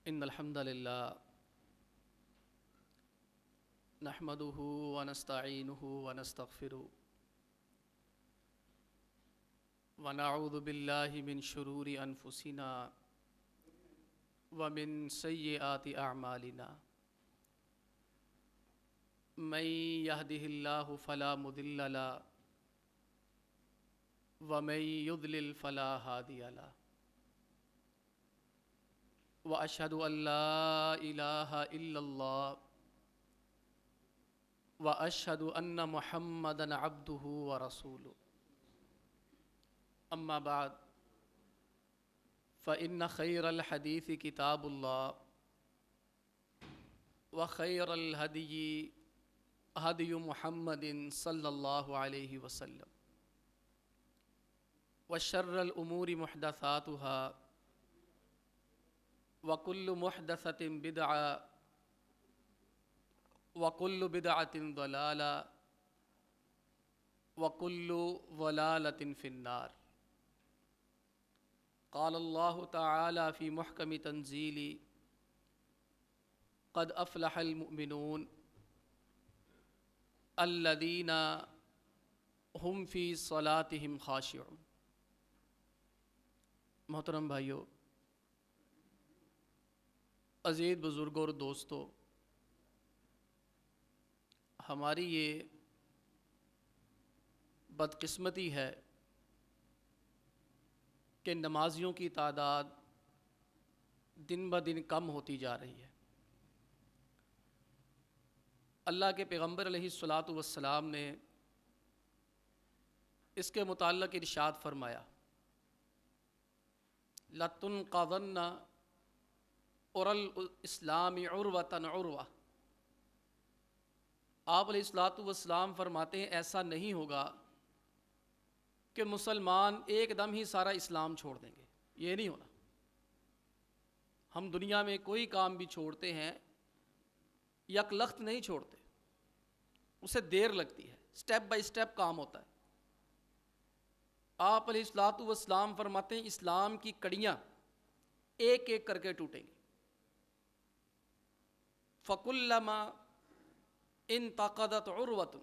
ان الحمد للہ نحمده ونستعینه ونستغفره ونعوذ باللہ من شرور انفسنا ومن سیئات اعمالنا من يهده اللہ فلا مضل له ومن يضلل فلا هادی له واشهد ان لا الہ الا اللہ واشهد ان محمدا عبده ورسوله اما بعد فان خیر الحدیث کتاب اللہ وخیر الہدی ہدی محمد صلی اللہ علیہ وسلم وشر الامور محدثاتها وَكُلُّ مُحْدَثَةٍ بِدْعَةٍ وَكُلُّ بِدْعَةٍ ضَلَالَةٍ وَكُلُّ ضَلَالَةٍ فِي النَّارِ قال اللہ تعالی فی محکم تنزیلی قد افلح المؤمنون الذین هم فی صلاتهم خاشعون۔ محترم بھائیو، عزیز بزرگوں اور دوستو، ہماری یہ بدقسمتی ہے کہ نمازیوں کی تعداد دن بدن کم ہوتی جا رہی ہے۔ اللہ کے پیغمبر علیہ الصلاۃ والسلام نے اس کے متعلق ارشاد فرمایا، لَتُنْقَضَنَّ اور الاسلام عروۃً عروہ۔ آپ علیہ الصلوۃ والسلام فرماتے ہیں ایسا نہیں ہوگا کہ مسلمان ایک دم ہی سارا اسلام چھوڑ دیں گے، یہ نہیں ہونا۔ ہم دنیا میں کوئی کام بھی چھوڑتے ہیں یک لخت نہیں چھوڑتے، اسے دیر لگتی ہے، سٹیپ بائی سٹیپ کام ہوتا ہے۔ آپ علیہ الصلوۃ والسلام فرماتے ہیں اسلام کی کڑیاں ایک ایک کر کے ٹوٹیں گی۔ فَكُلَّمَا انتقضت عروۃ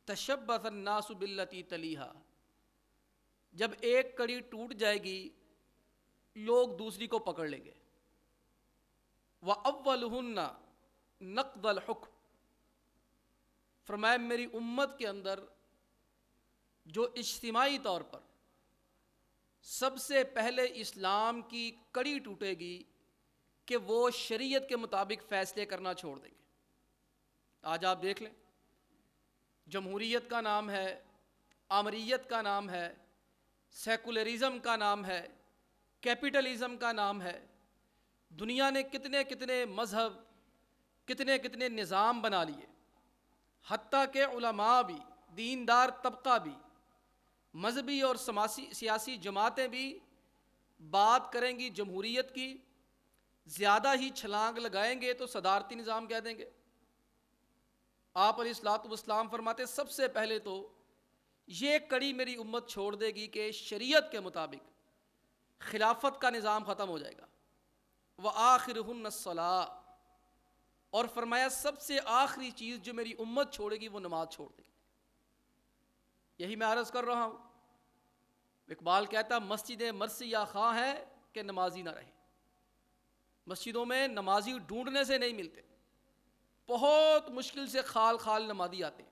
تشبث الناس بالتي تلیها۔ جب ایک کڑی ٹوٹ جائے گی لوگ دوسری کو پکڑ لیں گے۔ وَأَوَّلُهُنَّ نَقْضَ الْحُكْمِ۔ فرمایا میری امت کے اندر جو اجتماعی طور پر سب سے پہلے اسلام کی کڑی ٹوٹے گی کہ وہ شریعت کے مطابق فیصلے کرنا چھوڑ دیں گے۔ آج آپ دیکھ لیں، جمہوریت کا نام ہے، آمریت کا نام ہے، سیکولرزم کا نام ہے، کیپٹلزم کا نام ہے۔ دنیا نے کتنے کتنے مذہب، کتنے کتنے نظام بنا لیے، حتیٰ کہ علماء بھی، دیندار طبقہ بھی، مذہبی اور سیاسی جماعتیں بھی بات کریں گی جمہوریت کی، زیادہ ہی چھلانگ لگائیں گے تو صدارتی نظام کہہ دیں گے۔ آپ علیہ الصلوۃ والسلام فرماتے سب سے پہلے تو یہ کڑی میری امت چھوڑ دے گی کہ شریعت کے مطابق خلافت کا نظام ختم ہو جائے گا۔ وَآخِرُهُنَّ الصَّلَاةُ، اور فرمایا سب سے آخری چیز جو میری امت چھوڑے گی وہ نماز چھوڑ دے گی۔ یہی میں عرض کر رہا ہوں، اقبال کہتا مسجد مرثیہ خواہ ہے کہ نمازی نہ رہے۔ مسجدوں میں نمازی ڈھونڈنے سے نہیں ملتے، بہت مشکل سے خال خال نمازی آتے ہیں۔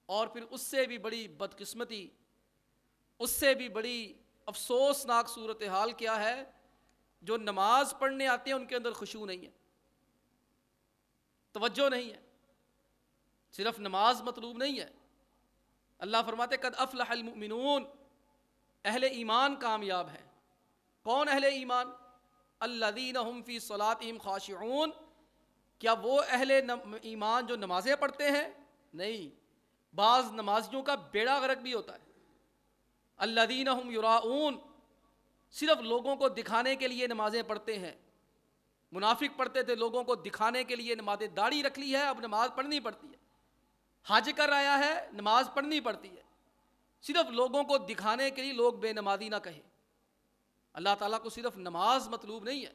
اور پھر اس سے بھی بڑی بدقسمتی، اس سے بھی بڑی افسوسناک صورتحال کیا ہے، جو نماز پڑھنے آتے ہیں ان کے اندر خشوع نہیں ہے، توجہ نہیں ہے، صرف نماز مطلوب نہیں ہے۔ اللہ فرماتے قد افلح المؤمنون، اہل ایمان کامیاب ہیں۔ کون اہل ایمان؟ الذین هم فی صلاتهم خاشعون۔ کیا وہ اہل ایمان جو نمازیں پڑھتے ہیں؟ نہیں، بعض نمازیوں کا بیڑا غرق بھی ہوتا ہے۔ الذین هم یراؤون، صرف لوگوں کو دکھانے کے لیے نمازیں پڑھتے ہیں۔ منافق پڑھتے تھے لوگوں کو دکھانے کے لیے نمازیں، داڑھی رکھ لی ہے اب نماز پڑھنی پڑتی ہے، حج کر آیا ہے نماز پڑھنی پڑتی ہے، صرف لوگوں کو دکھانے کے لیے لوگ بے نمازی نہ کہیں۔ اللہ تعالیٰ کو صرف نماز مطلوب نہیں ہے،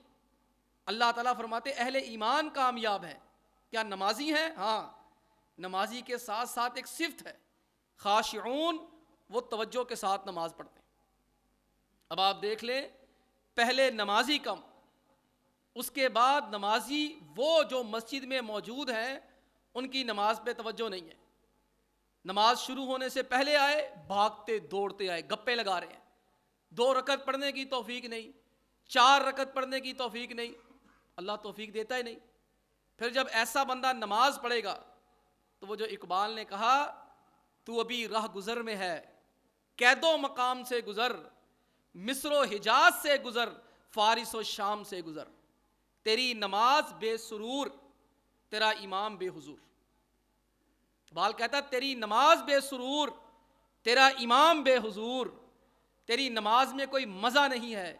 اللہ تعالیٰ فرماتے اہل ایمان کامیاب ہیں. کیا نمازی ہیں؟ ہاں. نمازی کے ساتھ ساتھ ایک صفت ہے خاشعون، وہ توجہ کے ساتھ نماز پڑھتے ہیں. اب آپ دیکھ لیں، پہلے نمازی کم، اس کے بعد نمازی وہ جو مسجد میں موجود ہیں ان کی نماز پہ توجہ نہیں ہے. نماز شروع ہونے سے پہلے آئے، بھاگتے دوڑتے آئے، گپے لگا رہے ہیں. 2 رکعت پڑھنے کی توفیق نہیں، 4 رکعت پڑھنے کی توفیق نہیں. اللہ توفیق دیتا ہی نہیں. پھر جب ایسا بندہ نماز پڑھے گا تو وہ جو اقبال نے کہا تو ابھی راہ گزر میں ہے، قید و مقام سے گزر، مصر و حجاز سے گزر، فارس و شام سے گزر، تیری نماز بے سرور، تیرا امام بے حضور. اقبال کہتا تیری نماز بے سرور، تیرا امام بے حضور. تیری نماز میں کوئی مزہ نہیں ہے،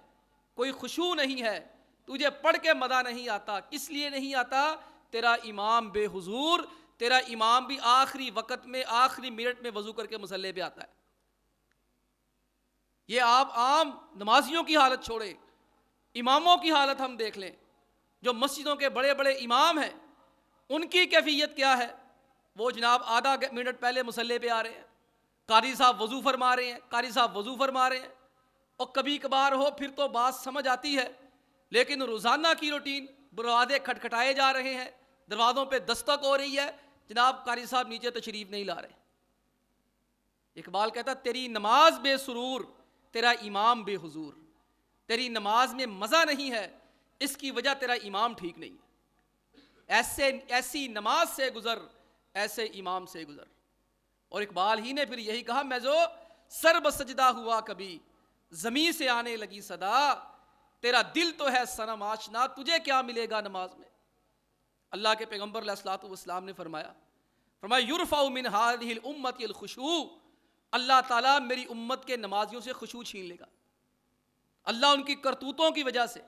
کوئی خشوع نہیں ہے، تجھے پڑھ کے مزہ نہیں آتا. کس لیے نہیں آتا؟ تیرا امام بے حضور. تیرا امام بھی آخری وقت میں، آخری منٹ میں وضو کر کے مصلی پہ آتا ہے. یہ آپ عام نمازیوں کی حالت چھوڑے، اماموں کی حالت ہم دیکھ لیں. جو مسجدوں کے بڑے بڑے امام ہیں ان کی کیفیت کیا ہے؟ وہ جناب آدھا منٹ پہلے مصلی پہ آ رہے ہیں، قاری صاحب وضو فرما رہے ہیں، قاری صاحب وضو فرما رہے ہیں. اور کبھی کبھار ہو پھر تو بات سمجھ آتی ہے، لیکن روزانہ کی روٹین، دروازے کھٹکھٹائے جا رہے ہیں، دروازوں پہ دستک ہو رہی ہے، جناب قاری صاحب نیچے تشریف نہیں لا رہے. اقبال کہتا تیری نماز بے سرور، تیرا امام بے حضور. تیری نماز میں مزہ نہیں ہے، اس کی وجہ تیرا امام ٹھیک نہیں ہے. ایسی نماز سے گزر، ایسے امام سے گزر. اور اقبال ہی نے پھر یہی کہا میں جو سر بسجدہ ہوا کبھی، زمین سے آنے لگی صدا، تیرا دل تو ہے صنم آشنا، تجھے کیا ملے گا نماز میں. اللہ کے پیغمبر علیہ الصلوۃ والسلام نے فرمایا یرفع من هذه الامة الخشوع، اللہ تعالیٰ میری امت کے نمازیوں سے خشوع چھین لے گا. اللہ ان کی کرتوتوں کی وجہ سے،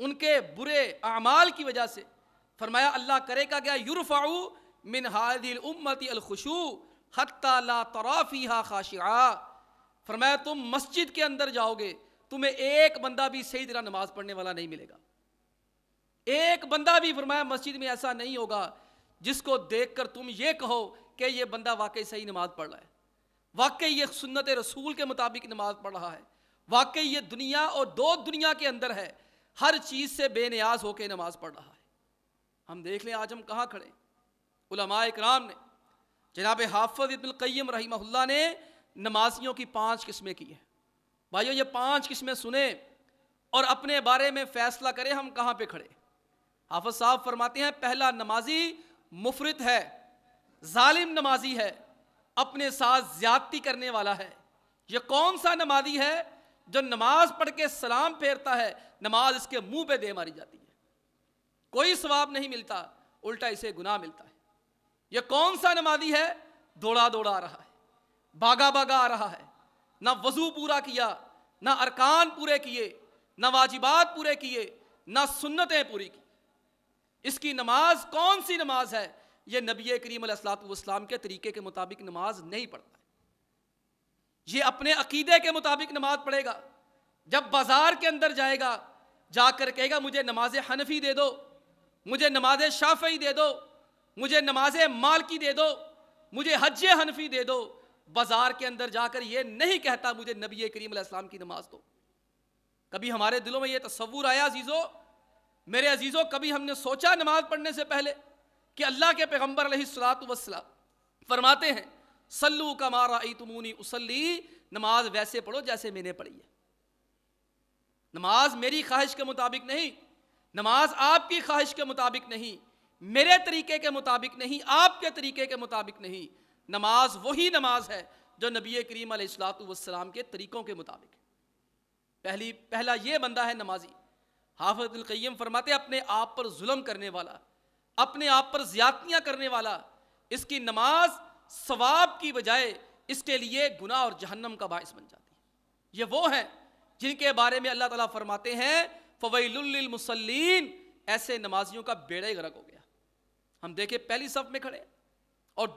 ان کے برے اعمال کی وجہ سے فرمایا اللہ کرے گا کیا؟ یرفع من هذه الامة الخشوع حتى لا ترى فيها خاشعا. فرمایا تم مسجد کے اندر جاؤ گے، تمہیں ایک بندہ بھی صحیح طرح نماز پڑھنے والا نہیں ملے گا. ایک بندہ بھی فرمایا مسجد میں ایسا نہیں ہوگا جس کو دیکھ کر تم یہ کہو کہ یہ بندہ واقعی صحیح نماز پڑھ رہا ہے، واقعی یہ سنت رسول کے مطابق نماز پڑھ رہا ہے، واقعی یہ دنیا اور دو دنیا کے اندر ہے، ہر چیز سے بے نیاز ہو کے نماز پڑھ رہا ہے. ہم دیکھ لیں آج ہم کہاں کھڑے. علماء اکرام نے، جناب حافظ ابن القیم رحمہ اللہ نے نمازیوں کی 5 قسمیں کی ہیں. بھائیو یہ 5 قسمیں سنیں اور اپنے بارے میں فیصلہ کریں ہم کہاں پہ کھڑے. حافظ صاحب فرماتے ہیں پہلا نمازی مفرط ہے، ظالم نمازی ہے، اپنے ساتھ زیادتی کرنے والا ہے. یہ کون سا نمازی ہے جو نماز پڑھ کے سلام پھیرتا ہے، نماز اس کے منہ پہ دے ماری جاتی ہے، کوئی ثواب نہیں ملتا، الٹا اسے گناہ ملتا ہے. یہ کون سا نمازی ہے؟ دوڑا دوڑا آ رہا ہے، بھاگا بھاگا آ رہا ہے، نہ وضو پورا کیا، نہ ارکان پورے کیے، نہ واجبات پورے کیے، نہ سنتیں پوری کی. اس کی نماز کون سی نماز ہے؟ یہ نبی کریم علیہ الصلوۃ والسلام کے طریقے کے مطابق نماز نہیں پڑھتا ہے. یہ اپنے عقیدے کے مطابق نماز پڑھے گا. جب بازار کے اندر جائے گا، جا کر کہے گا مجھے نماز حنفی دے دو، مجھے نماز شافعی دے دو، مجھے نماز مالکی دے دو، مجھے حج حنفی دے دو. بازار کے اندر جا کر یہ نہیں کہتا مجھے نبی کریم علیہ السلام کی نماز دو. کبھی ہمارے دلوں میں یہ تصور آیا عزیزو، میرے عزیزو، کبھی ہم نے سوچا نماز پڑھنے سے پہلے کہ اللہ کے پیغمبر علیہ الصلوۃ والسلام فرماتے ہیں صلو کما رأیتمونی اصلی، نماز ویسے پڑھو جیسے میں نے پڑھی ہے. نماز میری خواہش کے مطابق نہیں، نماز آپ کی خواہش کے مطابق نہیں، میرے طریقے کے مطابق نہیں، آپ کے طریقے کے مطابق نہیں. نماز وہی نماز ہے جو نبی کریم علیہ الصلوۃ والسلام کے طریقوں کے مطابق. پہلا یہ بندہ ہے نمازی. حافظ ابن القیم فرماتے اپنے آپ پر ظلم کرنے والا، اپنے آپ پر زیادتیاں کرنے والا، اس کی نماز ثواب کی بجائے اس کے لیے گناہ اور جہنم کا باعث بن جاتی ہے. یہ وہ ہیں جن کے بارے میں اللہ تعالیٰ فرماتے ہیں فویل للمصلین، ایسے نمازیوں کا بیڑا ہی غرق ہو گیا. ہم دیکھیں پہلی صف میں کھڑے اور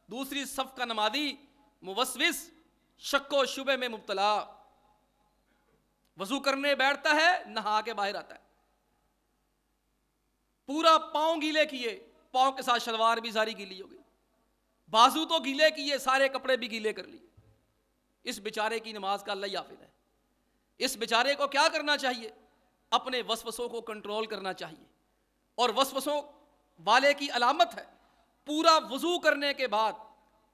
دوسری صف کا نمازی موسوس، شک و شبہ میں مبتلا، وضو کرنے بیٹھتا ہے، نہا کے باہر آتا ہے. پورا پاؤں گیلے کیے، پاؤں کے ساتھ شلوار بھی ساری گیلی ہو گئی، بازو تو گیلے کیے، سارے کپڑے بھی گیلے کر لیے۔ اس بیچارے کی نماز کا اللہ حافظ ہے۔ اس بیچارے کو کیا کرنا چاہیے؟ اپنے وسوسوں کو کنٹرول کرنا چاہیے، اور وسوسوں والے کی علامت ہے پورا وضو کرنے کے بعد،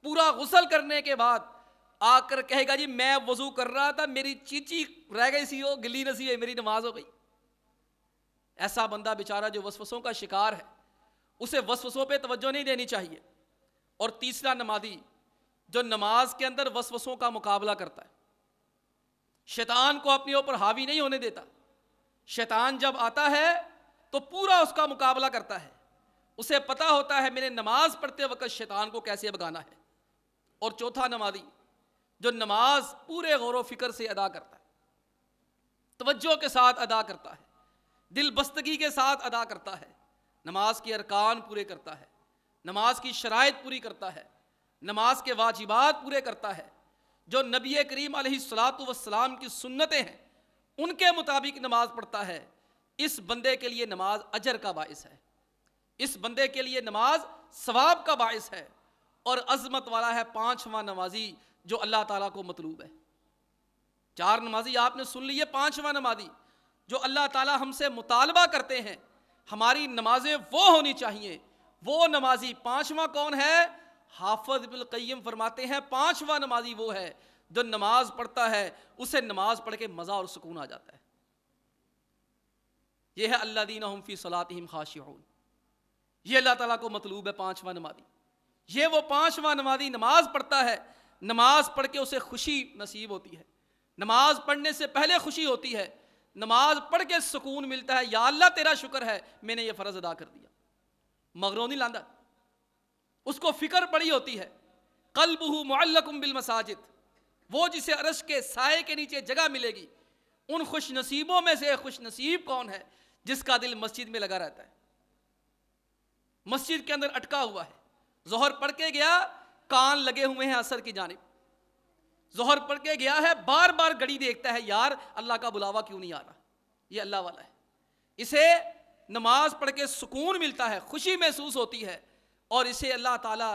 پورا غسل کرنے کے بعد آ کر کہے گا جی میں وضو کر رہا تھا، میری چیچی رہ گئی سی، وہ گلی نسی ہے، میری نماز ہو گئی۔ ایسا بندہ بیچارہ جو وسوسوں کا شکار ہے، اسے وسوسوں پہ توجہ نہیں دینی چاہیے۔ اور تیسرا نمازی جو نماز کے اندر وسوسوں کا مقابلہ کرتا ہے، شیطان کو اپنے اوپر حاوی نہیں ہونے دیتا۔ شیطان جب آتا ہے تو پورا اس کا مقابلہ کرتا ہے، اسے پتا ہوتا ہے میں نے نماز پڑھتے وقت شیطان کو کیسے بھگانا ہے۔ اور چوتھا نمازی جو نماز پورے غور و فکر سے ادا کرتا ہے، توجہ کے ساتھ ادا کرتا ہے، دل بستگی کے ساتھ ادا کرتا ہے، نماز کے ارکان پورے کرتا ہے، نماز کی شرائط پوری کرتا ہے، نماز کے واجبات پورے کرتا ہے، جو نبی کریم علیہ الصلاۃ والسلام کی سنتیں ہیں ان کے مطابق نماز پڑھتا ہے، اس بندے کے لیے نماز اجر کا باعث ہے، اس بندے کے لیے نماز ثواب کا باعث ہے، اور عظمت والا ہے پانچواں نمازی جو اللہ تعالیٰ کو مطلوب ہے۔ چار نمازی آپ نے سن لیے، پانچواں نمازی جو اللہ تعالیٰ ہم سے مطالبہ کرتے ہیں ہماری نمازیں وہ ہونی چاہیے، وہ نمازی پانچواں کون ہے؟ حافظ ابن القیم فرماتے ہیں پانچواں نمازی وہ ہے جو نماز پڑھتا ہے اسے نماز پڑھ کے مزہ اور سکون آ جاتا ہے۔ یہ ہے الذین ھم فی صلاتہم خاشعون، یہ اللہ تعالیٰ کو مطلوب ہے پانچواں نمازی۔ یہ وہ پانچواں نمازی نماز پڑھتا ہے، نماز پڑھ کے اسے خوشی نصیب ہوتی ہے، نماز پڑھنے سے پہلے خوشی ہوتی ہے، نماز پڑھ کے سکون ملتا ہے، یا اللہ تیرا شکر ہے میں نے یہ فرض ادا کر دیا۔ مغرو نہیں لاندا، اس کو فکر پڑی ہوتی ہے۔ قلبہ معلق بالمساجد، وہ جسے عرش کے سائے کے نیچے جگہ ملے گی، ان خوش نصیبوں میں سے خوش نصیب کون ہے؟ جس کا دل مسجد میں لگا رہتا ہے، مسجد کے اندر اٹکا ہوا ہے، ظہر پڑھ کے گیا کان لگے ہوئے ہیں عصر کی جانب، ظہر پڑھ کے گیا ہے بار بار گھڑی دیکھتا ہے یار اللہ کا بلاوا کیوں نہیں آ رہا، یہ اللہ والا ہے۔ اسے نماز پڑھ کے سکون ملتا ہے، خوشی محسوس ہوتی ہے، اور اسے اللہ تعالیٰ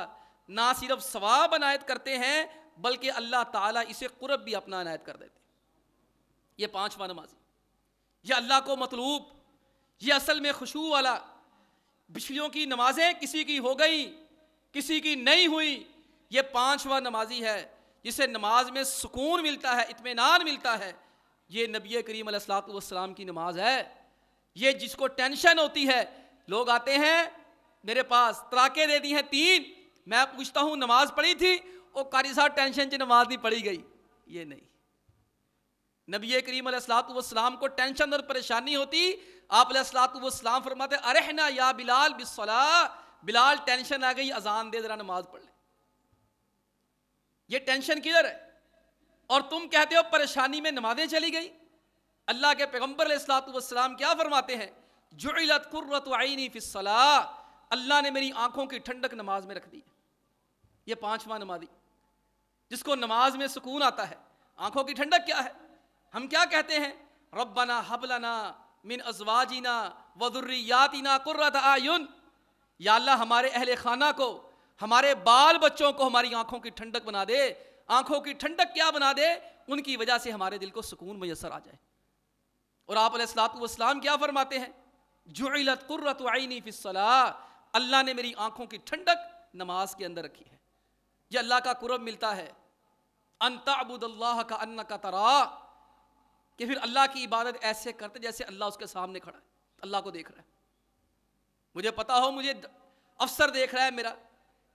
نہ صرف ثواب عنایت کرتے ہیں بلکہ اللہ تعالیٰ اسے قرب بھی اپنا عنایت کر دیتے ہیں۔ یہ پانچواں نمازی، یہ اللہ کو مطلوب، یہ اصل میں خشوع والا۔ پچھلیوں کی نمازیں کسی کی ہو گئی کسی کی نہیں ہوئی، یہ پانچواں نمازی ہے جسے نماز میں سکون ملتا ہے، اطمینان ملتا ہے۔ یہ نبی کریم علیہ الصلوۃ والسلام کی نماز ہے۔ یہ جس کو ٹینشن ہوتی ہے، لوگ آتے ہیں میرے پاس تراکے دے دی ہیں 3، میں پوچھتا ہوں نماز پڑھی تھی؟ او قاری صاحب ٹینشن سے نماز نہیں پڑھی گئی۔ یہ نہیں، نبی کریم علیہ الصلوۃ والسلام کو ٹینشن اور پریشانی ہوتی، آپ علیہ الصلوۃ والسلام فرماتے ارحنا یا بلال بالصلاۃ، بلال ٹینشن آ گئی اذان دے ذرا نماز پڑھ لے۔ یہ ٹینشن کدھر ہے؟ اور تم کہتے ہو پریشانی میں نمازیں چلی گئی۔ اللہ کے پیغمبر علیہ الصلوۃ والسلام کیا فرماتے ہیں؟ جعلت قرۃ عینی فی الصلاۃ، اللہ نے میری آنکھوں کی ٹھنڈک نماز میں رکھ دی۔ یہ پانچواں نمازی جس کو نماز میں سکون آتا ہے۔ آنکھوں کی ٹھنڈک کیا ہے؟ ہم کیا کہتے ہیں؟ ربنا ھب لنا من ازواجنا وذریاتنا قرۃ اعین، یا اللہ ہمارے اہل خانہ کو، ہمارے بال بچوں کو ہماری آنکھوں کی ٹھنڈک بنا دے۔ آنکھوں کی ٹھنڈک کیا بنا دے؟ ان کی وجہ سے ہمارے دل کو سکون میسر آ جائے۔ اور آپ علیہ الصلوۃ والسلام کیا فرماتے ہیں؟ جعلت قرۃ عینی فی الصلاۃ، اللہ نے میری آنکھوں کی ٹھنڈک نماز کے اندر رکھی ہے۔ یہ اللہ کا قرب ملتا ہے، ان تعبد اللہ کانک تراہ، کہ پھر اللہ کی عبادت ایسے کرتے جیسے اللہ اس کے سامنے کھڑا ہے، اللہ کو دیکھ رہا ہے۔ مجھے پتا ہو مجھے افسر دیکھ رہا ہے،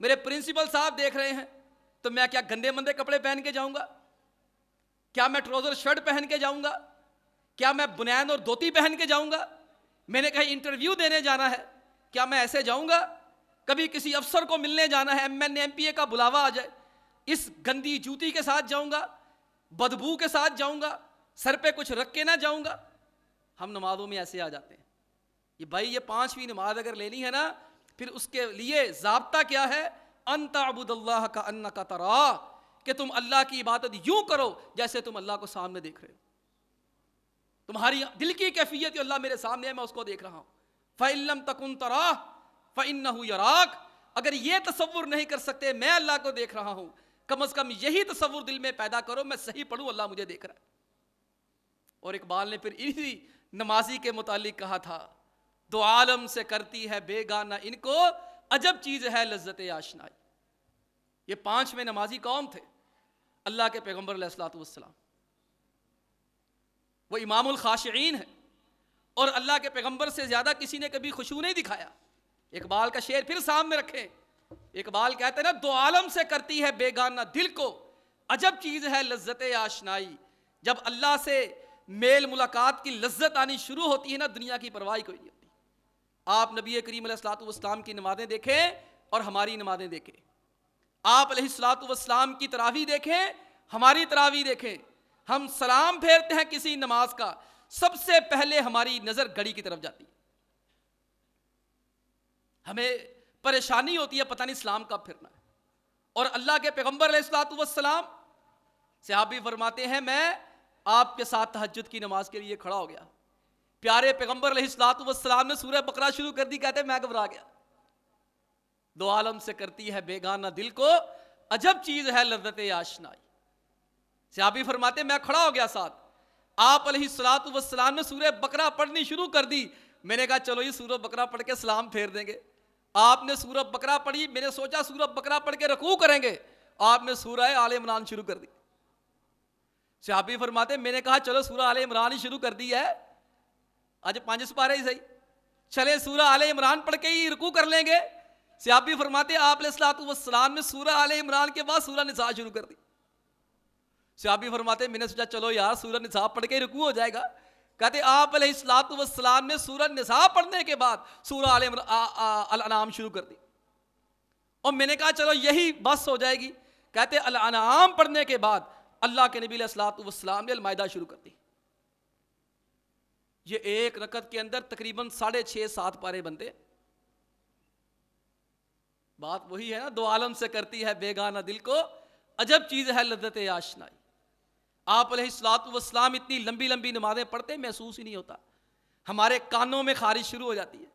میرے پرنسپل صاحب دیکھ رہے ہیں، تو میں کیا گندے مندے کپڑے پہن کے جاؤں گا؟ کیا میں ٹراؤزر شرٹ پہن کے جاؤں گا؟ کیا میں بنیان اور دھوتی پہن کے جاؤں گا؟ میں نے کہیں انٹرویو دینے جانا ہے، کیا میں ایسے جاؤں گا؟ کبھی کسی افسر کو ملنے جانا ہے، M N A M P A کا بلاوا آ جائے، اس گندی جوتی کے ساتھ جاؤں گا؟ بدبو کے ساتھ جاؤں گا؟ سر پہ کچھ رکھ کے نہ جاؤں گا؟ ہم نمازوں میں ایسے آ جاتے ہیں۔ یہ بھائی یہ پانچویں نماز اگر لینی ہے نا، پھر اس کے لیے ضابطہ کیا ہے؟ ان تعبد اللہ کانک تراہ، کہ تم اللہ کی عبادت یوں کرو جیسے تم اللہ کو سامنے دیکھ رہے ہو۔ تمہاری دل کی کیفیت اللہ میرے سامنے ہے، میں اس کو دیکھ رہا ہوں۔ فَإِن لَّمْ تَكُن تَرَاهُ فَإِنَّهُ يَرَاكَ. اگر یہ تصور نہیں کر سکتے میں اللہ کو دیکھ رہا ہوں، کم از کم یہی تصور دل میں پیدا کرو میں صحیح پڑھوں اللہ مجھے دیکھ رہا ہے. اور اقبال نے پھر اسی نمازی کے متعلق کہا تھا، دو عالم سے کرتی ہے بیگانہ ان کو، عجب چیز ہے لذت آشنائی. یہ پانچویں نمازی کون تھے؟ اللہ کے پیغمبر علیہ الصلوۃ والسلام. وہ امام الخاشعین ہیں، اور اللہ کے پیغمبر سے زیادہ کسی نے کبھی خشوع نہیں دکھایا. اقبال کا شعر پھر سامنے رکھیں. اقبال کہتے ہیں نا، دو عالم سے کرتی ہے بیگانہ دل کو، عجب چیز ہے لذت آشنائی. جب اللہ سے میل ملاقات کی لذت آنی شروع ہوتی ہے نا، دنیا کی پرواہ کوئی نہیں ہوتی. آپ نبی کریم علیہ الصلوۃ والسلام کی نمازیں دیکھیں اور ہماری نمازیں دیکھیں. آپ علیہ الصلوۃ والسلام کی تراویح دیکھیں، ہماری تراویح دیکھیں. ہم سلام پھیرتے ہیں کسی نماز کا، سب سے پہلے ہماری نظر گھڑی کی طرف جاتی ہے. ہمیں پریشانی ہوتی ہے پتہ نہیں اسلام کب پھرنا ہے. اور اللہ کے پیغمبر علیہ الصلوۃ والسلام، صحابی فرماتے ہیں میں آپ کے ساتھ تہجد کی نماز کے لیے کھڑا ہو گیا، پیارے پیغمبر علیہ الصلوۃ والسلام نے سورہ بقرہ شروع کر دی، کہتے ہیں میں گھبرا گیا. دو عالم سے کرتی ہے بیگانہ دل کو، عجب چیز ہے لذت آشنائی. صحابی فرماتے ہیں میں کھڑا ہو گیا ساتھ، آپ علیہ الصلوۃ والسلام نے سورہ بقرہ پڑھنی شروع کر دی. میں نے کہا چلو یہ سورہ بقرہ پڑھ کے سلام پھیر دیں گے. آپ نے سورہ بقرہ پڑھی، میں نے سوچا سورہ بقرہ پڑھ کے رکوع کریں گے، آپ نے سورہ آل عمران شروع کر دی. صحابی فرماتے ہیں میں نے کہا چلو سورہ آل عمران ہی شروع کر دی ہے، آج 5 سپارے ہی صحیح، چلے سورہ آل عمران پڑھ کے ہی رکوع کر لیں گے. صحابی فرماتے ہیں آپ علیہ الصلوۃ والسلام نے سورہ آل عمران کے بعد سورہ نساء شروع کر دی. صحابی فرماتے ہیں میں نے سوچا چلو یار سورہ نساء پڑھ کے رکوع ہو جائے گا. کہتے آپ علیہ الصلوۃ والسلام نے سورہ نساء پڑھنے کے بعد سورہ الانعام شروع کر دی، اور میں نے کہا چلو یہی بس ہو جائے گی. کہتے الانعام پڑھنے کے بعد اللہ کے نبی علیہ الصلوۃ والسلام نے المائدہ شروع کر دی. یہ ایک رکعت کے اندر تقریباً 6.5-7 پارے بنتے. بات وہی ہے نا، دو عالم سے کرتی ہے بیگانہ دل کو، عجب چیز ہے لذت آشنائی. آپ علیہ الصلوۃ والسلام اتنی لمبی لمبی نمازیں پڑھتے محسوس ہی نہیں ہوتا، ہمارے کانوں میں خارش شروع ہو جاتی ہے.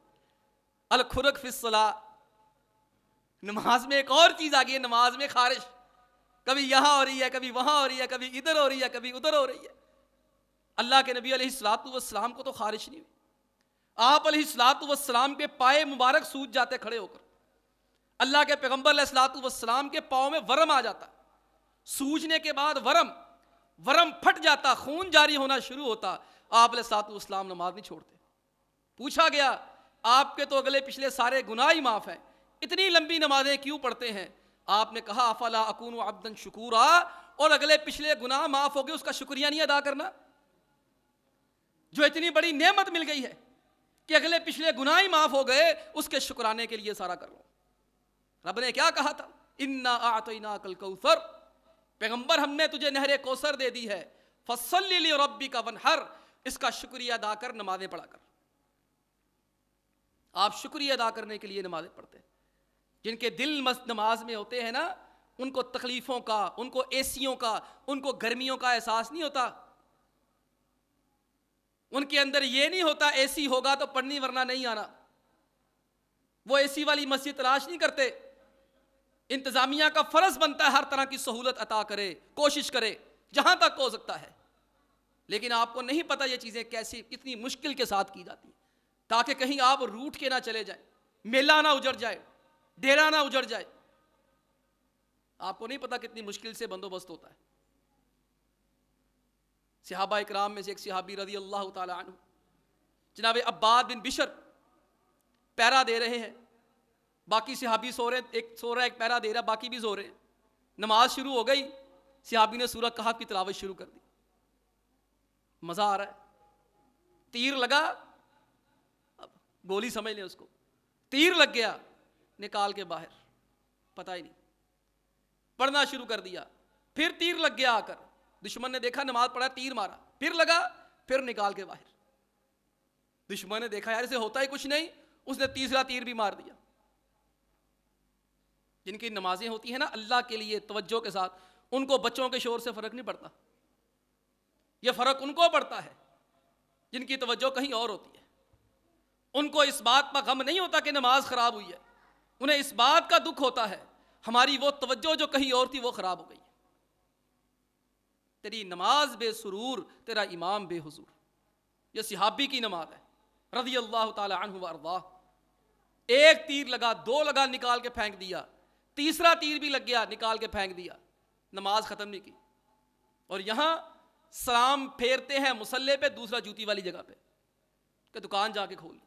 الخرق فی الصلاۃ، نماز میں ایک اور چیز آ گئی ہے، نماز میں خارش، کبھی یہاں ہو رہی ہے کبھی وہاں ہو رہی ہے، کبھی ادھر ہو رہی ہے کبھی ادھر ہو رہی ہے. اللہ کے نبی علیہ الصلوۃ والسلام کو تو خارش نہیں ہوئی. آپ علیہ الصلوۃ والسلام کے پائے مبارک سوج جاتے کھڑے ہو کر. اللہ کے پیغمبر علیہ الصلوۃ والسلام کے پاؤں میں ورم آ جاتا، سوجنے کے بعد ورم پھٹ جاتا، خون جاری ہونا شروع ہوتا. آپ علیہ الصلوۃ والسلام نماز نہیں چھوڑتے. پوچھا گیا آپ کے تو اگلے پچھلے سارے گناہ ہی معاف ہیں، اتنی لمبی نمازیں کیوں پڑھتے ہیں؟ آپ نے کہا افلا اکون عبدا شکورا، اور اگلے پچھلے گناہ معاف ہو گئے اس کا شکریہ نہیں ادا کرنا؟ جو اتنی بڑی نعمت مل گئی ہے کہ اگلے پچھلے گناہ ہی معاف ہو گئے، اس کے شکرانے کے لیے سارا کر لو. رب نے کیا کہا تھا؟ انا اعطیناک الکوثر، پیغمبر ہم نے تجھے نہر کوثر دے دی ہے، فصلی لربک وانحر، اس کا شکریہ ادا کر، نمازیں پڑھا کر. آپ شکریہ ادا کرنے کے لیے نمازیں پڑھتے ہیں. جن کے دل نماز میں ہوتے ہیں نا، ان کو تکلیفوں کا، ان کو ایسیوں کا، ان کو گرمیوں کا احساس نہیں ہوتا. ان کے اندر یہ نہیں ہوتا اے سی ہوگا تو پڑھنی ورنہ نہیں آنا. وہ اے سی والی مسجد تلاش نہیں کرتے. انتظامیہ کا فرض بنتا ہے ہر طرح کی سہولت عطا کرے، کوشش کرے جہاں تک ہو سکتا ہے. لیکن آپ کو نہیں پتا یہ چیزیں کیسی، کتنی مشکل کے ساتھ کی جاتی ہیں، تاکہ کہیں آپ روٹ کے نہ چلے جائیں، میلہ نہ اجڑ جائے، ڈیرا نہ اجڑ جائے. آپ کو نہیں پتا کتنی مشکل سے بندوبست ہوتا ہے. صحابہ اکرام میں سے ایک صحابی رضی اللہ تعالی عنہ، جناب عباد بن بشر پیرا دے رہے ہیں، باقی صحابی سو رہے ہیں، ایک سو رہا ہے ایک پیرا دے رہا، باقی بھی سو رہے ہیں. نماز شروع ہو گئی، صحابی نے سورہ کہف کی تلاوت شروع کر دی. مزہ آ رہا ہے، تیر لگا، اب گولی سمجھ لیں اس کو، تیر لگ گیا، نکال کے باہر، پتہ ہی نہیں، پڑھنا شروع کر دیا. پھر تیر لگ گیا، آ کر دشمن نے دیکھا نماز پڑھا، تیر مارا، پھر لگا، پھر نکال کے باہر. دشمن نے دیکھا یار اسے ہوتا ہی کچھ نہیں، اس نے تیسرا تیر بھی مار دیا. جن کی نمازیں ہوتی ہیں نا اللہ کے لیے توجہ کے ساتھ، ان کو بچوں کے شور سے فرق نہیں پڑتا. یہ فرق ان کو پڑتا ہے جن کی توجہ کہیں اور ہوتی ہے. ان کو اس بات پر غم نہیں ہوتا کہ نماز خراب ہوئی ہے، انہیں اس بات کا دکھ ہوتا ہے ہماری وہ توجہ جو کہیں اور تھی وہ خراب ہو گئی، تیری نماز بے سرور، تیرا امام بے حضور۔ یہ صحابی کی نماز ہے رضی اللہ تعالی عنہ وارضاہ۔ ایک تیر لگا، دو لگا، نکال کے پھینک دیا، تیسرا تیر بھی لگ گیا، نکال کے پھینک دیا، نماز ختم نہیں کی۔ اور یہاں سلام پھیرتے ہیں مصلے پہ، دوسرا جوتی والی جگہ پہ کہ دکان جا کے کھول لی۔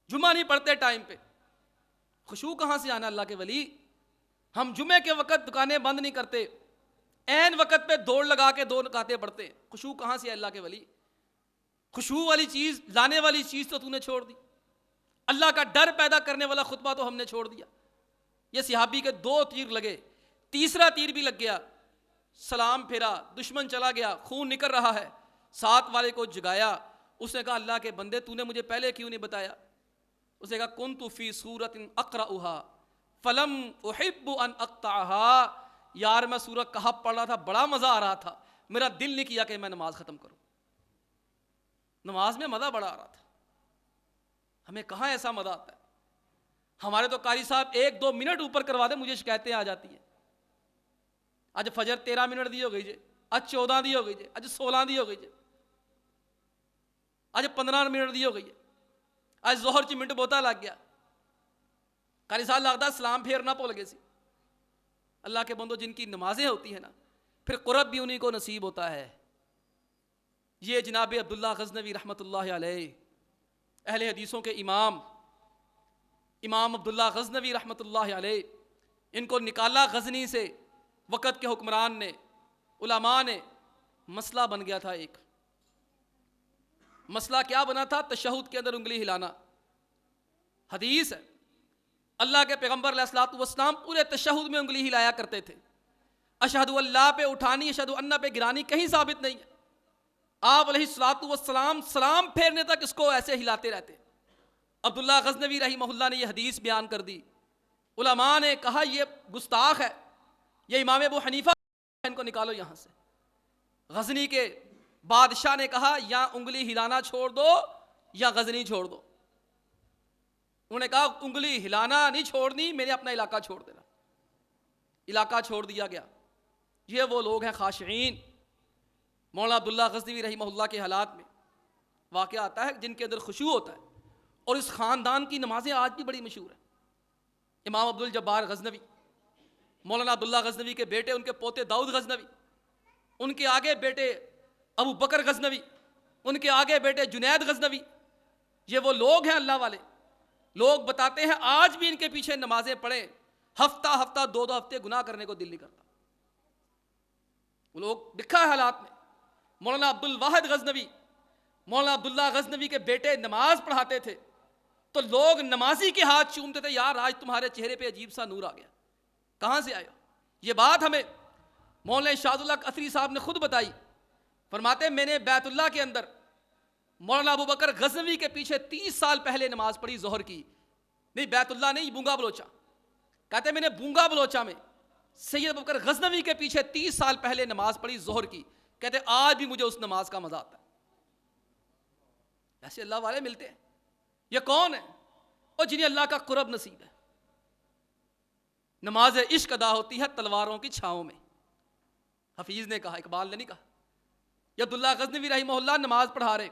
جمعہ نہیں پڑھتے ٹائم پہ، خشوع کہاں سے آنا اللہ کے ولی؟ ہم جمعے کے وقت دکانیں بند نہیں کرتے، عین وقت پہ دوڑ لگا کے 2 رکعتیں پڑھتے، خشوع کہاں سے ہے اللہ کے ولی؟ خشوع والی چیز، لانے والی چیز تو نے چھوڑ دی، اللہ کا ڈر پیدا کرنے والا خطبہ تو ہم نے چھوڑ دیا۔ یہ صحابی کے 2 تیر لگے، تیسرا تیر بھی لگ گیا، سلام پھیرا، دشمن چلا گیا، خون نکل رہا ہے، ساتھ والے کو جگایا، اس نے کہا اللہ کے بندے تو نے مجھے پہلے کیوں نہیں بتایا؟ اس نے کہا کنت فی سورۃ اقرأھا فلم احب ان اقطعھا، یار میں سورۃ کہف پڑھ رہا تھا، بڑا مزہ آ رہا تھا، میرا دل نہیں کیا کہ میں نماز ختم کروں، نماز میں مزہ بڑا آ رہا تھا۔ ہمیں کہاں ایسا مزہ آتا ہے؟ ہمارے تو قاری صاحب 1-2 منٹ اوپر کروا دیں مجھے شکایتیں آ جاتی ہیں، اج فجر 13 منٹ دی ہو گئی جے، اج 14 دی ہو گئی جے، اج 16 دی ہو گئی جے، اج 15 منٹ دی ہو گئی ہے، اج ظہر 'ਚ منٹ بہتا لگ گیا، قاری صاحب لگتا سلام پھیرنا بھول گئے سی۔ اللہ کے بندو جن کی نمازیں ہوتی ہیں نا، پھر قرب بھی انہی کو نصیب ہوتا ہے۔ یہ جناب عبداللہ غزنوی رحمۃ اللہ علیہ، اہل حدیثوں کے امام عبداللہ غزنوی رحمۃ اللہ علیہ، ان کو نکالا غزنی سے وقت کے حکمران نے، علماء نے، مسئلہ بن گیا تھا۔ ایک مسئلہ کیا بنا تھا؟ تشہد کے اندر انگلی ہلانا۔ حدیث ہے اللہ کے پیغمبر علیہ الصلوۃ والسلام پورے تشہد میں انگلی ہلایا کرتے تھے، اشہد اللہ پہ اٹھانی، اشہد ان پہ گرانی کہیں ثابت نہیں ہے۔ آپ علیہ الصلوۃ والسلام سلام پھیرنے تک اس کو ایسے ہلاتے رہتے۔ عبداللہ غزنوی رحمہ اللہ نے یہ حدیث بیان کر دی، علماء نے کہا یہ گستاخ ہے، یہ امام ابو حنیفہ، ان کو نکالو یہاں سے۔ غزنی کے بادشاہ نے کہا یا انگلی ہلانا چھوڑ دو یا غزنی چھوڑ دو۔ انہوں نے کہا انگلی ہلانا نہیں چھوڑنی، میں نے اپنا علاقہ چھوڑ دینا۔ علاقہ چھوڑ دیا گیا۔ یہ وہ لوگ ہیں خاشعین۔ مولانا عبداللہ غزنوی رحمہ اللہ کے حالات میں واقعہ آتا ہے جن کے اندر خشوع ہوتا ہے، اور اس خاندان کی نمازیں آج بھی بڑی مشہور ہیں۔ امام عبد الجبار غزنوی، مولانا عبداللہ غزنوی کے بیٹے، ان کے پوتے داؤد غزنوی، ان کے آگے بیٹے ابو بکر غزنوی، ان کے آگے بیٹے جنید غزنوی، یہ وہ لوگ ہیں اللہ والے۔ لوگ بتاتے ہیں آج بھی ان کے پیچھے نمازیں پڑھیں، ہفتہ ہفتہ 2 ہفتے گناہ کرنے کو دل نہیں کرتا۔ وہ لوگ لکھا ہے حالات میں۔ مولانا عبد الواحد غزنوی، مولانا عبداللہ غزنوی کے بیٹے نماز پڑھاتے تھے تو لوگ نمازی کے ہاتھ چومتے تھے، یار آج تمہارے چہرے پہ عجیب سا نور آ گیا، کہاں سے آیا؟ یہ بات ہمیں مولانا شاذ اللہ قصری صاحب نے خود بتائی۔ فرماتے میں نے بیت اللہ کے اندر مولانا ابو بکر غزنوی کے پیچھے 30 سال پہلے نماز پڑھی ظہر کی، نہیں بیت اللہ نہیں، بونگا بلوچا۔ کہتے میں نے بونگا بلوچا میں سید ابو بکر غزنوی کے پیچھے 30 سال پہلے نماز پڑھی ظہر کی، کہتے آج بھی مجھے اس نماز کا مزہ آتا ہے۔ ایسے اللہ والے ملتے ہیں۔ یہ کون ہے؟ اور جنہیں اللہ کا قرب نصیب ہے۔ نماز عشق ادا ہوتی ہے تلواروں کی چھاؤں میں، حفیظ نے کہا، اقبال نے نہیں کہا۔ یہ عبداللہ غزنوی رحمہ اللہ نماز پڑھا رہے،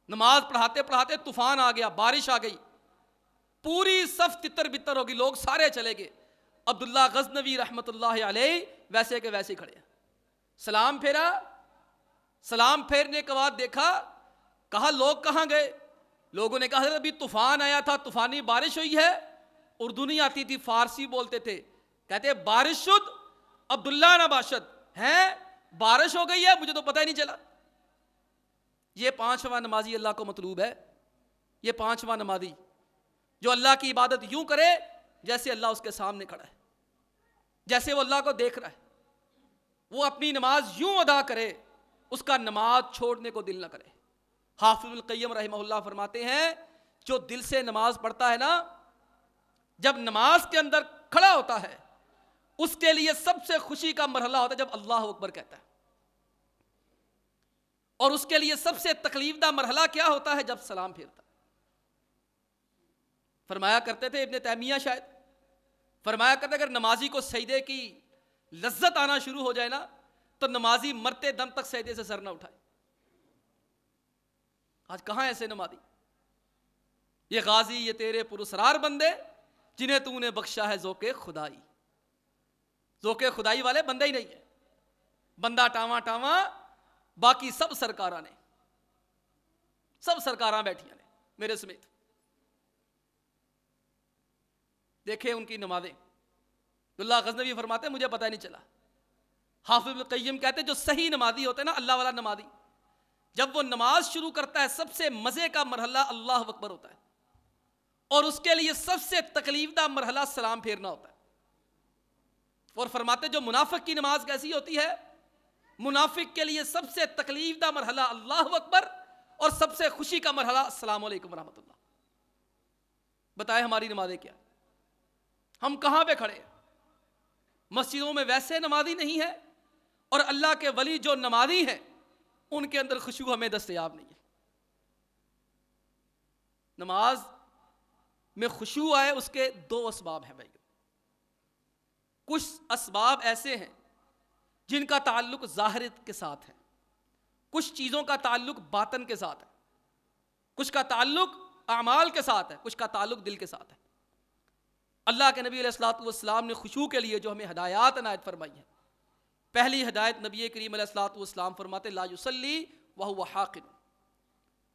نماز پڑھاتے پڑھاتے طوفان آ گیا، بارش آ گئی، پوری صف تتر بتر ہوگی، لوگ سارے چلے گئے۔ عبداللہ غزنوی رحمۃ اللہ علیہ ویسے کے ویسے کھڑے ہیں۔ سلام پھیرا، سلام پھیرنے کے بعد دیکھا، کہا لوگ کہاں گئے؟ لوگوں نے کہا حضرت ابھی طوفان آیا تھا، طوفانی بارش ہوئی ہے۔ اردو نہیں آتی تھی، فارسی بولتے تھے، کہتے بارش شد عبداللہ نہ باشد، ہیں بارش ہو گئی ہے، مجھے تو پتہ ہی نہیں چلا۔ یہ 5واں نمازی اللہ کو مطلوب ہے۔ یہ 5واں نمازی جو اللہ کی عبادت یوں کرے جیسے اللہ اس کے سامنے کھڑا ہے، جیسے وہ اللہ کو دیکھ رہا ہے، وہ اپنی نماز یوں ادا کرے، اس کا نماز چھوڑنے کو دل نہ کرے۔ حافظ القیم رحمہ اللہ فرماتے ہیں جو دل سے نماز پڑھتا ہے نا، جب نماز کے اندر کھڑا ہوتا ہے اس کے لیے سب سے خوشی کا مرحلہ ہوتا ہے جب اللہ اکبر کہتا ہے۔ اور اس کے لیے سب سے تکلیف دہ مرحلہ کیا ہوتا ہے؟ جب سلام پھیرتا ہے۔ فرمایا کرتے تھے ابن تیمیہ شاید، فرمایا کرتے اگر نمازی کو سجدے کی لذت آنا شروع ہو جائے نا تو نمازی مرتے دم تک سجدے سے سر نہ اٹھائے۔ آج کہاں ایسے نمازی؟ یہ غازی، یہ تیرے پراسرار بندے جنہیں تو نے بخشا ہے ذوق خدائی۔ ذوق خدائی والے بندے ہی نہیں ہے، بندہ ٹاواں ٹاواں، باقی سب سرکاراں نے، سب سرکاراں بیٹھیاں نے میرے سمیت۔ دیکھیں ان کی نمازیں، اللہ غزنوی فرماتے ہیں مجھے پتہ نہیں چلا، حافظ ابن قیم کہتے ہیں جو صحیح نمازی ہوتے ہیں نا، اللہ والا نمازی، جب وہ نماز شروع کرتا ہے سب سے مزے کا مرحلہ اللہ اکبر ہوتا ہے، اور اس کے لیے سب سے تکلیف دہ مرحلہ سلام پھیرنا ہوتا ہے۔ اور فرماتے جو منافق کی نماز کیسی ہوتی ہے؟ منافق کے لیے سب سے تکلیف دہ مرحلہ اللہ اکبر، اور سب سے خوشی کا مرحلہ السلام علیکم ورحمۃ اللہ۔ بتائیں ہماری نمازیں کیا؟ ہم کہاں پہ کھڑے ہیں؟ مسجدوں میں ویسے نمازی نہیں ہے، اور اللہ کے ولی جو نمازی ہیں ان کے اندر خشوع ہمیں دستیاب نہیں ہے۔ نماز میں خشوع آئے اس کے دو اسباب ہیں بھائی۔ کچھ اسباب ایسے ہیں جن کا تعلق ظاہر کے ساتھ ہے، کچھ چیزوں کا تعلق باطن کے ساتھ ہے، کچھ کا تعلق اعمال کے ساتھ ہے، کچھ کا تعلق دل کے ساتھ ہے۔ اللہ کے نبی علیہ الصلوۃ والسلام نے خشوع کے لیے جو ہمیں ہدایات عنایت فرمائی ہیں، پہلی ہدایت نبی کریم علیہ الصلوۃ والسلام فرماتے لا یصلی وہو حاقن،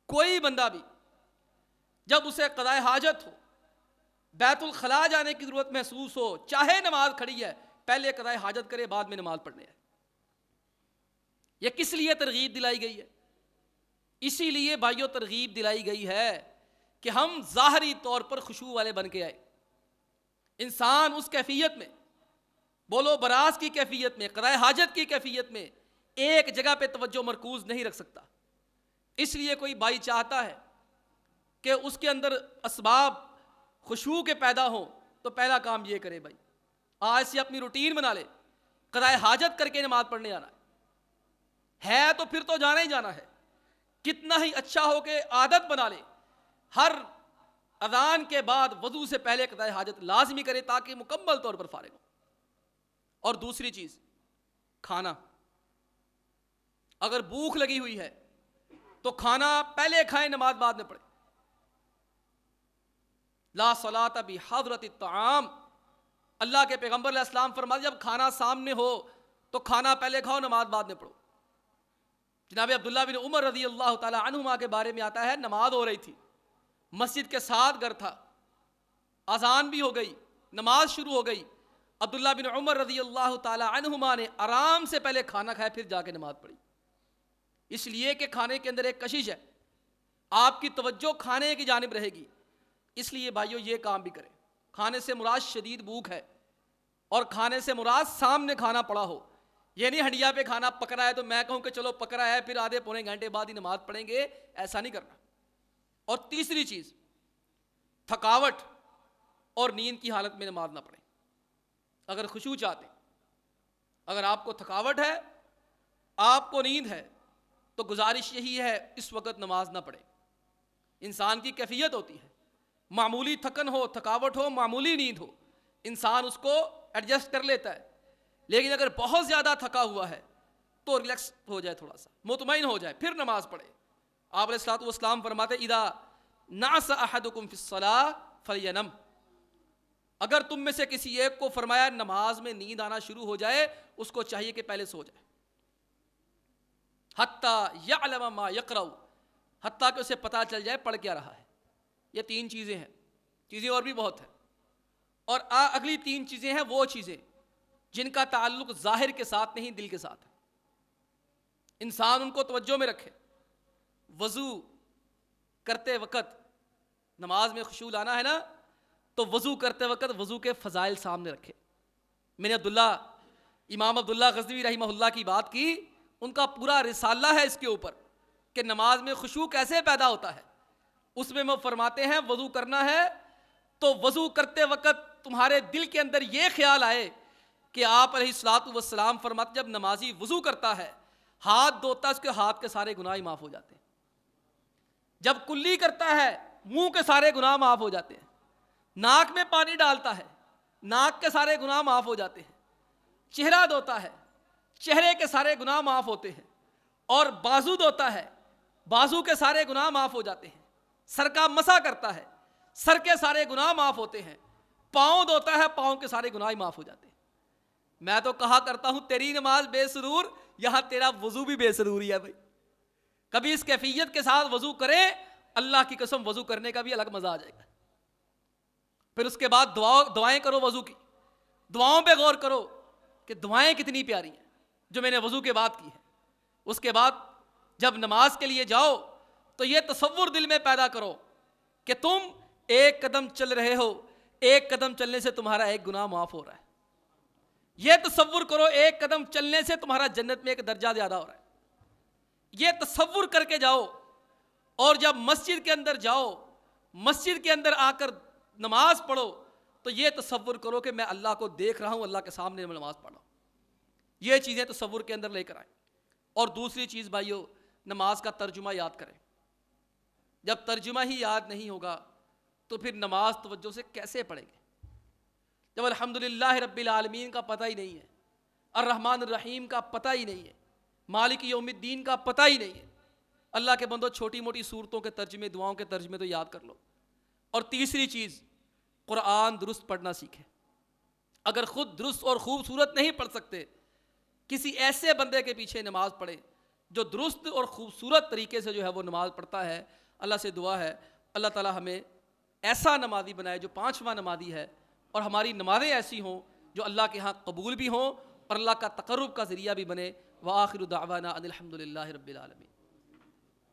کوئی بندہ بھی جب اسے قضاء حاجت ہو، بیت الخلاء جانے کی ضرورت محسوس ہو، چاہے نماز کھڑی ہے، پہلے قضاء حاجت کرے بعد میں نماز پڑھنے ہے۔ یہ کس لیے ترغیب دلائی گئی ہے؟ اسی لیے بھائیوں ترغیب دلائی گئی ہے کہ ہم ظاہری طور پر خشوع والے بن کے آئے۔ انسان اس کیفیت میں، بولو براز کی کیفیت میں، قضاء حاجت کی کیفیت میں ایک جگہ پہ توجہ مرکوز نہیں رکھ سکتا۔ اس لیے کوئی بھائی چاہتا ہے کہ اس کے اندر اسباب خشوع کے پیدا ہوں تو پہلا کام یہ کرے بھائی، آج سے اپنی روٹین بنا لے، قضاء حاجت کر کے نماز پڑھنے آنا ہے تو پھر تو جانا ہی جانا ہے، کتنا ہی اچھا ہو کہ عادت بنا لے، ہر اذان کے بعد وضو سے پہلے قضاء حاجت لازمی کرے تاکہ مکمل طور پر فارغ ہو۔ اور دوسری چیز، کھانا، اگر بھوک لگی ہوئی ہے تو کھانا پہلے کھائیں، نماز بعد میں پڑھیں۔ لا صلاۃ بحضرۃ الطعام، اللہ کے پیغمبر علیہ السلام فرماتے جب کھانا سامنے ہو تو کھانا پہلے کھاؤ، نماز بعد میں پڑھو۔ جناب عبداللہ بن عمر رضی اللہ تعالی عنہما کے بارے میں آتا ہے، نماز ہو رہی تھی، مسجد کے ساتھ گھر تھا، اذان بھی ہو گئی، نماز شروع ہو گئی، عبداللہ بن عمر رضی اللہ تعالی عنہما نے آرام سے پہلے کھانا کھایا پھر جا کے نماز پڑھی، اس لیے کہ کھانے کے اندر ایک کشش ہے، آپ کی توجہ کھانے کی جانب رہے گی۔ اس لیے بھائیو یہ کام بھی کریں، کھانے سے مراد شدید بھوک ہے، اور کھانے سے مراد سامنے کھانا پڑا ہو، یہ نہیں ہنڈیا پہ کھانا پک رہا ہے تو میں کہوں کہ چلو پک رہا ہے پھر آدھے پونے گھنٹے بعد ہی نماز پڑھیں گے، ایسا نہیں کرنا۔ اور تیسری چیز، تھکاوٹ اور نیند کی حالت میں نماز نہ پڑھیں۔ اگر خشوع چاہتے ہیں، اگر آپ کو تھکاوٹ ہے، آپ کو نیند ہے، تو گزارش یہی ہے اس وقت نماز نہ پڑھیں۔ انسان کی کیفیت ہوتی ہے، معمولی تھکن ہو، تھکاوٹ ہو، معمولی نیند ہو، انسان اس کو ایڈجسٹ کر لیتا ہے، لیکن اگر بہت زیادہ تھکا ہوا ہے تو ریلیکس ہو جائے، تھوڑا سا مطمئن ہو جائے، پھر نماز پڑھے۔ آپ علیہ الصلوۃ والسلام فرماتے اذا نعس احدکم فی الصلاۃ فلینم، اگر تم میں سے کسی ایک کو فرمایا نماز میں نیند آنا شروع ہو جائے، اس کو چاہیے کہ پہلے سو جائے، حتی یعلم ما یقرأ، حتیٰ کہ اسے پتہ چل جائے پڑھ کیا رہا ہے۔ یہ تین چیزیں ہیں، چیزیں اور بھی بہت ہیں، اور اگلی تین چیزیں ہیں وہ چیزیں جن کا تعلق ظاہر کے ساتھ نہیں دل کے ساتھ ہے، انسان ان کو توجہ میں رکھے۔ وضو کرتے وقت نماز میں خشوع لانا ہے نا، تو وضو کرتے وقت وضو کے فضائل سامنے رکھے۔ میں نے امام عبداللہ غزنوی رحمہ اللہ کی بات کی، ان کا پورا رسالہ ہے اس کے اوپر کہ نماز میں خشوع کیسے پیدا ہوتا ہے۔ اس میں وہ فرماتے ہیں وضو کرنا ہے تو وضو کرتے وقت تمہارے دل کے اندر یہ خیال آئے کہ آپ علیہ الصلوۃ والسلام فرماتے جب نمازی وضو کرتا ہے ہاتھ دھوتا ہے اس کے ہاتھ کے سارے گناہ ہی معاف ہو جاتے ہیں. جب کلی کرتا ہے منہ کے سارے گناہ معاف ہو جاتے ہیں. ناک میں پانی ڈالتا ہے ناک کے سارے گناہ معاف ہو جاتے ہیں. چہرہ دھوتا ہے چہرے کے سارے گناہ معاف ہوتے ہیں. اور بازو دھوتا ہے بازو کے سارے گناہ معاف ہو جاتے ہیں. سر کا مسح کرتا ہے سر کے سارے گناہ معاف ہوتے ہیں. پاؤں دھوتا ہے پاؤں کے سارے گناہ معاف ہو جاتے ہیں. میں تو کہا کرتا ہوں تیری نماز بے سرور, یہاں تیرا وضو بھی بے سروری ہے بھائی. کبھی اس کیفیت کے ساتھ وضو کرے, اللہ کی قسم وضو کرنے کا بھی الگ مزہ آ جائے گا. پھر اس کے بعد دعائیں کرو وضو کی, دعاؤں پہ غور کرو کہ دعائیں کتنی پیاری ہیں جو میں نے وضو کے بعد کی ہیں. اس کے بعد جب نماز کے لیے جاؤ تو یہ تصور دل میں پیدا کرو کہ تم ایک قدم چل رہے ہو, ایک قدم چلنے سے تمہارا ایک گناہ معاف ہو رہا ہے. یہ تصور کرو ایک قدم چلنے سے تمہارا جنت میں ایک درجہ زیادہ ہو رہا ہے. یہ تصور کر کے جاؤ. اور جب مسجد کے اندر جاؤ, مسجد کے اندر آ کر نماز پڑھو تو یہ تصور کرو کہ میں اللہ کو دیکھ رہا ہوں, اللہ کے سامنے میں نماز پڑھ رہا ہوں. یہ چیزیں تصور کے اندر لے کر آئیں. اور دوسری چیز بھائیو, نماز کا ترجمہ یاد کریں. جب ترجمہ ہی یاد نہیں ہوگا تو پھر نماز توجہ سے کیسے پڑھیں گے؟ جب الحمدللہ رب العالمین کا پتہ ہی نہیں ہے, الرحمن الرحیم کا پتہ ہی نہیں ہے, مالک یوم الدین کا پتہ ہی نہیں ہے. اللہ کے بندو چھوٹی موٹی صورتوں کے ترجمے, دعاؤں کے ترجمے تو یاد کر لو. اور تیسری چیز, قرآن درست پڑھنا سیکھیں. اگر خود درست اور خوبصورت نہیں پڑھ سکتے, کسی ایسے بندے کے پیچھے نماز پڑھیں جو درست اور خوبصورت طریقے سے جو ہے وہ نماز پڑھتا ہے. اللہ سے دعا ہے اللہ تعالی ہمیں ایسا نمازی بنائے جو 5واں نمازی ہے, اور ہماری نمازیں ایسی ہوں جو اللہ کے ہاں قبول بھی ہوں اور اللہ کا تقرب کا ذریعہ بھی بنے. وآخر دعوانا ان الحمدللہ رب العالمین.